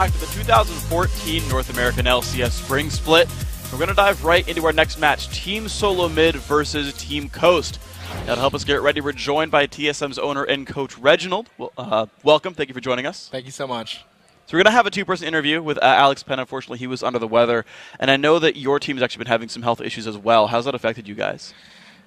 Back to the 2014 North American LCS Spring Split. We're going to dive right into our next match, Team Solo Mid versus Team Coast. Now, to help us get ready, we're joined by TSM's owner and coach, Reginald. Welcome. Thank you for joining us. Thank you so much. So we're going to have a two-person interview with Alex Penn. Unfortunately, he was under the weather. And I know that your team's actually been having some health issues as well. How's that affected you guys?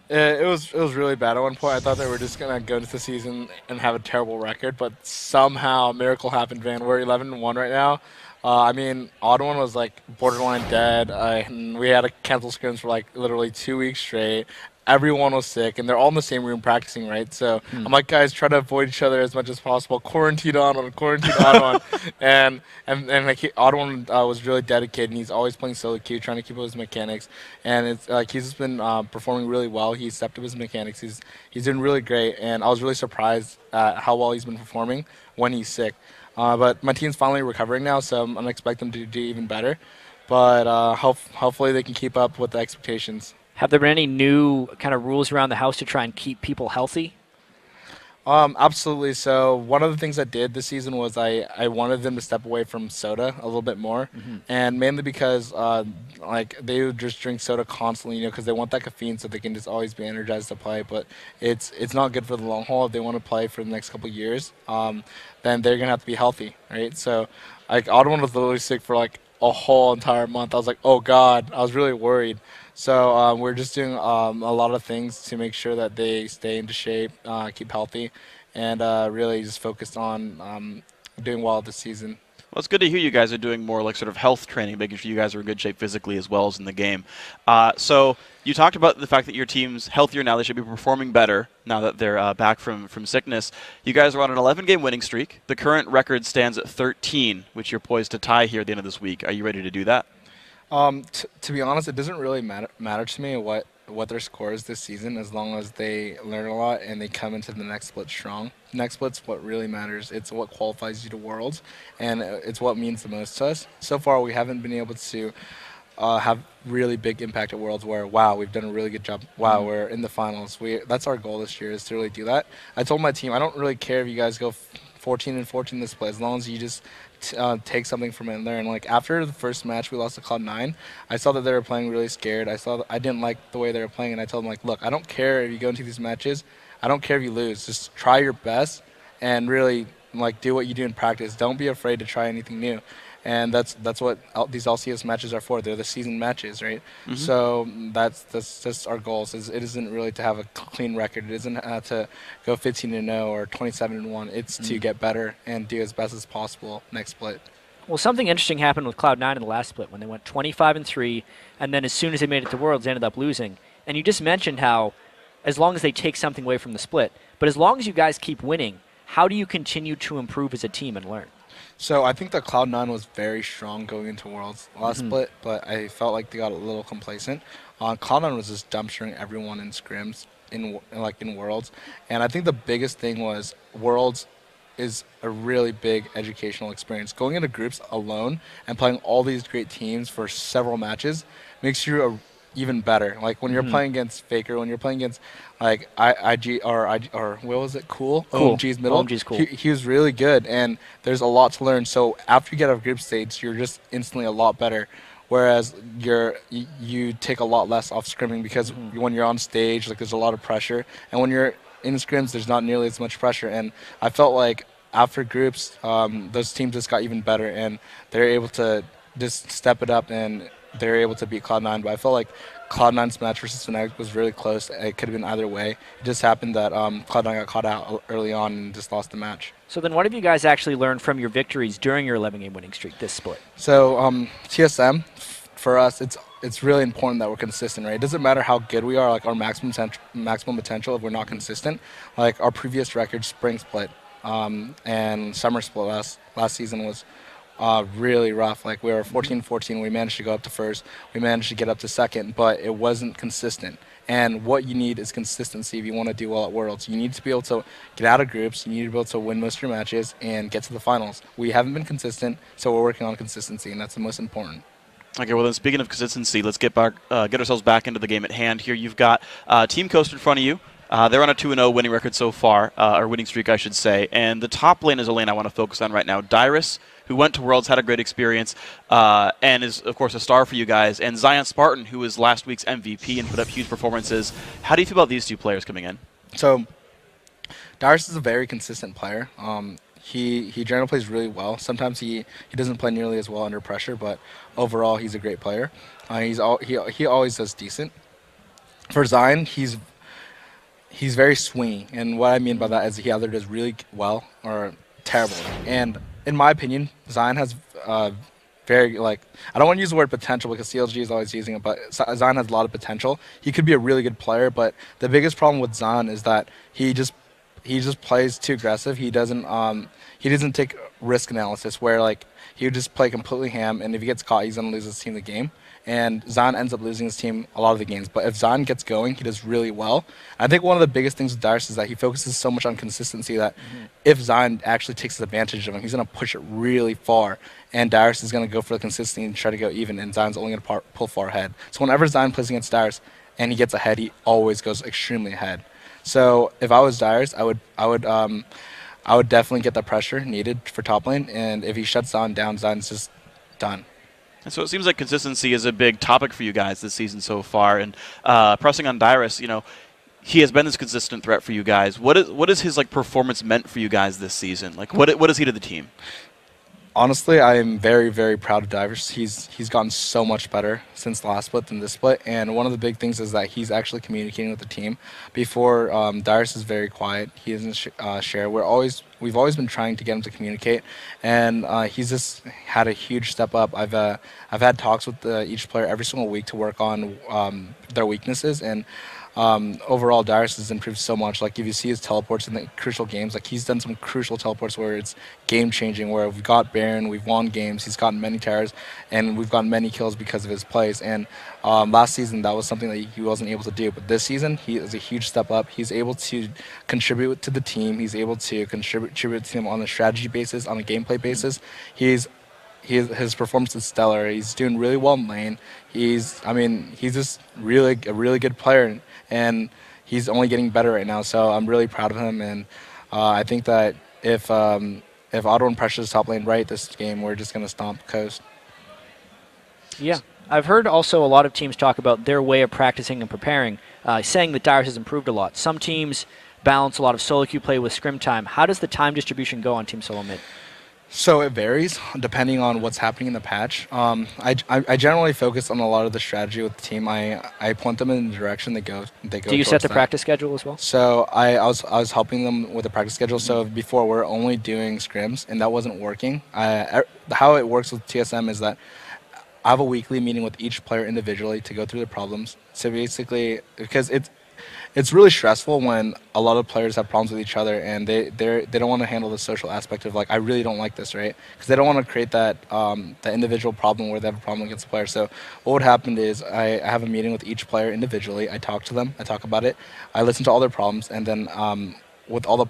It was really bad at one point. I thought they were just going to go into the season and have a terrible record, but somehow a miracle happened, Van. We're 11-1 right now. I mean, Odd One was like borderline dead. We had to cancel scrims for like literally 2 weeks straight. Everyone was sick, and they're all in the same room practicing, right? So I'm like, guys, try to avoid each other as much as possible. Quarantine Odd One. and like Odd One was really dedicated, and he's always playing solo queue, trying to keep up his mechanics. And it's like he's just been performing really well. He stepped up his mechanics. He's doing really great, and I was really surprised at how well he's been performing when he's sick. But my team's finally recovering now, so I'm going to expect them to do even better. But hopefully they can keep up with the expectations. Have there been any new kind of rules around the house to try and keep people healthy? Absolutely. So one of the things I did this season was I wanted them to step away from soda a little bit more, and mainly because like they would just drink soda constantly, because they want that caffeine so they can just always be energized to play. But it's not good for the long haul. If they want to play for the next couple of years, then they're gonna have to be healthy, right? So like Odd One was literally sick for like a whole entire month. I was like, oh God, I was really worried. So we're just doing a lot of things to make sure that they stay into shape, keep healthy, and really just focused on doing well this season. Well, it's good to hear you guys are doing more like sort of health training, making sure you guys are in good shape physically as well as in the game. So you talked about the fact that your team's healthier now. They should be performing better now that they're back from sickness. You guys are on an 11-game winning streak. The current record stands at 13, which you're poised to tie here at the end of this week. Are you ready to do that? To be honest, it doesn't really matter to me what their score is this season, as long as they learn a lot and they come into the next split strong. Next split's what really matters. It's what qualifies you to Worlds, and it's what means the most to us. So far, we haven't been able to have really big impact at Worlds where, wow, we've done a really good job. Wow, we're in the finals. That's our goal this year, is to really do that. I told my team, I don't really care if you guys go 14-14 this play, as long as you just take something from it and learn. Like after the first match we lost to Cloud9, I saw that they were playing really scared. I didn't like the way they were playing, and I told them, like, look, I don't care if you go into these matches. I don't care if you lose. Just try your best and really like do what you do in practice. Don't be afraid to try anything new. And that's what these LCS matches are for. They're the season matches, right? So that's just our goals. It isn't really to have a clean record. It isn't to go 15-0 or 27-1. It's to get better and do as best as possible next split. Well, something interesting happened with Cloud9 in the last split when they went 25-3, and then as soon as they made it to Worlds, they ended up losing. And you just mentioned how as long as they take something away from the split, but as long as you guys keep winning, how do you continue to improve as a team and learn? So I think that Cloud9 was very strong going into Worlds last split, but I felt like they got a little complacent. Cloud9 was just dumpstering everyone in scrims in Worlds, and I think the biggest thing was Worlds is a really big educational experience. Going into groups alone and playing all these great teams for several matches makes you even better. Like when you're playing against Faker, when you're playing against like IG or what was it? Cool. OMG's middle. OMG's cool. He was really good, and there's a lot to learn. So after you get out of group stage, you're just instantly a lot better. Whereas you take a lot less off scrimming because when you're on stage, like there's a lot of pressure, and when you're in scrims, there's not nearly as much pressure. And I felt like after groups, those teams just got even better, and they're able to just step it up, and they're able to beat Cloud9. But I felt like Cloud9's match versus Fnatic was really close. It could have been either way. It just happened that Cloud9 got caught out early on and just lost the match. So then what have you guys actually learned from your victories during your 11-game winning streak this split? So TSM, for us, it's really important that we're consistent, right? It doesn't matter how good we are, like our maximum potential, if we're not consistent. Like our previous record, spring split and summer split last season was really rough. Like we were 14-14. We managed to go up to first. We managed to get up to second, but it wasn't consistent. And what you need is consistency if you want to do well at Worlds. You need to be able to get out of groups. You need to be able to win most of your matches and get to the finals. We haven't been consistent, so we're working on consistency, and that's the most important. Okay, well then speaking of consistency, let's get ourselves back into the game at hand here. You've got Team Coast in front of you. They're on a 2-0 winning record so far, or winning streak, I should say. And the top lane is a lane I want to focus on right now. Dyrus, who went to Worlds, had a great experience, and is, of course, a star for you guys. And Zion Spartan, who was last week's MVP and put up huge performances. How do you feel about these two players coming in? So, Dyrus is a very consistent player. He generally plays really well. Sometimes he doesn't play nearly as well under pressure, but overall he's a great player. He always does decent. For Zion, he's very swingy, and what I mean by that is he either does really well or terrible. And in my opinion, Zion has very, like, I don't want to use the word potential because CLG is always using it, but Zion has a lot of potential. He could be a really good player, but the biggest problem with Zion is that he just plays too aggressive. He doesn't take risk analysis where, like, he would just play completely ham, and if he gets caught, he's gonna lose his team the game. And Zion ends up losing his team a lot of the games. But if Zion gets going, he does really well. I think one of the biggest things with Dyrus is that he focuses so much on consistency that if Zion actually takes advantage of him, he's going to push it really far. And Dyrus is going to go for the consistency and try to go even, and Zion's only going to pull far ahead. So whenever Zion plays against Dyrus and he gets ahead, he always goes extremely ahead. So if I was Dyrus, I would definitely get the pressure needed for top lane. And if he shuts Zion down, Zion's just done. And so it seems like consistency is a big topic for you guys this season so far. And pressing on Dyrus, he has been this consistent threat for you guys. What is his performance meant for you guys this season? Like what is he to the team? Honestly, I am very, very proud of Dyrus. He's gotten so much better since the last split than this split, and one of the big things is that he's actually communicating with the team. Before, Dyrus is very quiet. He doesn't share. We've always been trying to get him to communicate, and he's just had a huge step up. I've had talks with each player every single week to work on their weaknesses, and overall, Dyrus has improved so much. Like, if you see his teleports in the crucial games, like, he's done some crucial teleports where it's game-changing, where we've got Baron, we've won games, he's gotten many towers, and we've gotten many kills because of his plays. And last season, that was something that he wasn't able to do. But this season, he is a huge step up. He's able to contribute to the team. He's able to contribute to them on a strategy basis, on a gameplay basis. His performance is stellar. He's doing really well in lane. He's just a really good player, and he's only getting better right now. So I'm really proud of him, and I think that if Auto pressures top lane right this game, we're just gonna stomp coast. Yeah, I've heard also a lot of teams talk about their way of practicing and preparing, saying that Dyrus has improved a lot. Some teams balance a lot of solo queue play with scrim time. How does the time distribution go on Team Solo Mid? So it varies depending on what's happening in the patch. I generally focus on a lot of the strategy with the team. I point them in the direction they go. Do you set the practice schedule as well? So I was helping them with the practice schedule. So before we're only doing scrims, and that wasn't working. How it works with TSM is that I have a weekly meeting with each player individually to go through the problems. So basically, because it's really stressful when a lot of players have problems with each other, and they don't want to handle the social aspect of, like, I really don't like this, right? Because they don't want to create that individual problem where they have a problem against the player. So what would happen is I have a meeting with each player individually. I talk to them. I talk about it. I listen to all their problems, and then with all the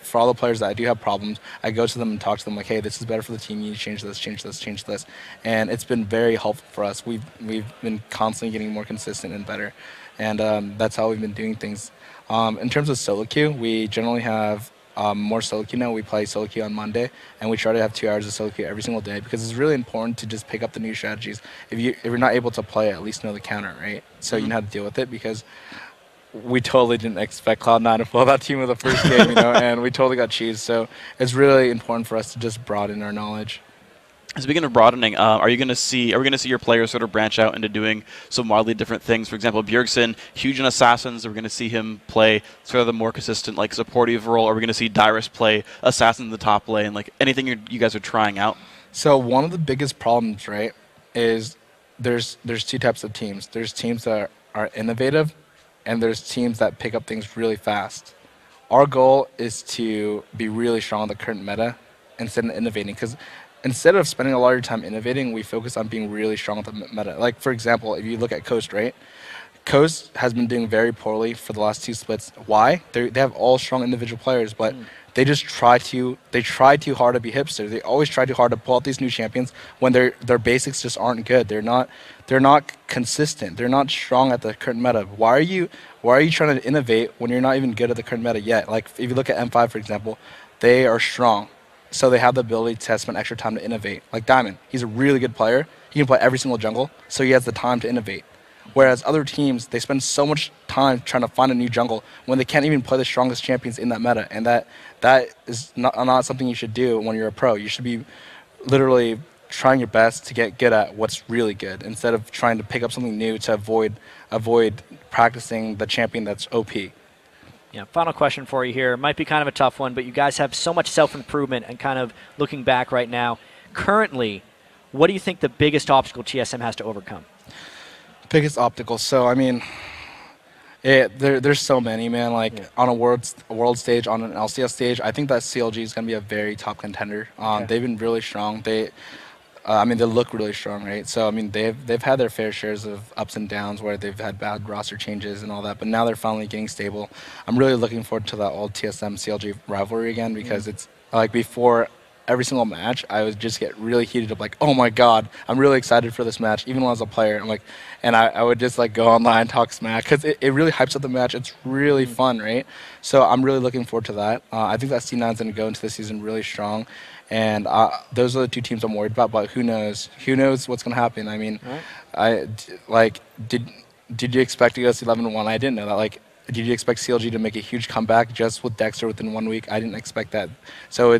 for all the players that I do have problems, I go to them and talk to them like, hey, this is better for the team. You need to change this, change this, change this. And it's been very helpful for us. We've been constantly getting more consistent and better. And that's how we've been doing things. In terms of solo queue, we generally have more solo queue now. We play solo queue on Monday, and we try to have 2 hours of solo queue every single day because it's really important to just pick up the new strategies. If you're not able to play, at least know the counter, right? So you know how to deal with it, because we totally didn't expect Cloud9 to blow that team with the first game, and we totally got cheesed. So it's really important for us to just broaden our knowledge. Speaking of broadening, are we going to see your players sort of branch out into doing some wildly different things? For example, Bjergsen, huge in Assassins. Are we going to see him play sort of the more consistent, supportive role? Are we going to see Dyrus play Assassin in the top lane? Like, anything you guys are trying out? So one of the biggest problems, right, is there's 2 types of teams. There's teams that are innovative, and there's teams that pick up things really fast. Our goal is to be really strong in the current meta instead of innovating, because instead of spending a lot of your time innovating, we focus on being really strong with the meta. Like, for example, if you look at Coast, right? Coast has been doing very poorly for the last 2 splits. Why? They have all strong individual players, but they just try too hard to be hipster. They always try too hard to pull out these new champions when their basics just aren't good. They're not consistent. They're not strong at the current meta. Why are you trying to innovate when you're not even good at the current meta yet? Like if you look at M5 for example, they are strong. So they have the ability to spend extra time to innovate. Like Diamond, he's a really good player. He can play every single jungle, so he has the time to innovate. Whereas other teams, they spend so much time trying to find a new jungle when they can't even play the strongest champions in that meta. And that is not something you should do when you're a pro. You should be literally trying your best to get good at what's really good instead of trying to pick up something new to avoid practicing the champion that's OP. Yeah, final question for you here. It might be kind of a tough one, but you guys have so much self-improvement and kind of looking back right now. Currently, what do you think the biggest obstacle TSM has to overcome? Biggest obstacle. So, I mean, there's so many, man. Like, on a world stage, on an LCS stage, I think that CLG is going to be a very top contender. They've been really strong. I mean, they look really strong, right? So, I mean, they've had their fair shares of ups and downs where they've had bad roster changes and all that, but now they're finally getting stable. I'm really looking forward to that old TSM CLG rivalry again because it's like before every single match, I would just get really heated up, like, oh my god, I'm really excited for this match, even when I was a player. I'm like, and I would just like go online, talk smack, because it really hypes up the match. It's really fun, right? So I'm really looking forward to that. I think that C9 is going to go into the season really strong. And those are the 2 teams I'm worried about, but who knows? Who knows what's going to happen? I mean, did you expect to go to 11-1? I didn't know that. Like, did you expect CLG to make a huge comeback just with Dexter within 1 week? I didn't expect that. So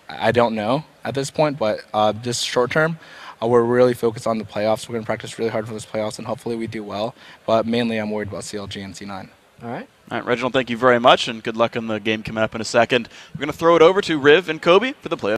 I don't know at this point, but just short term, we're really focused on the playoffs. We're going to practice really hard for those playoffs, and hopefully we do well. But mainly I'm worried about CLG and C9. All right. All right, Reginald, thank you very much, and good luck in the game coming up in a second. We're going to throw it over to Riv and Kobe for the playoff.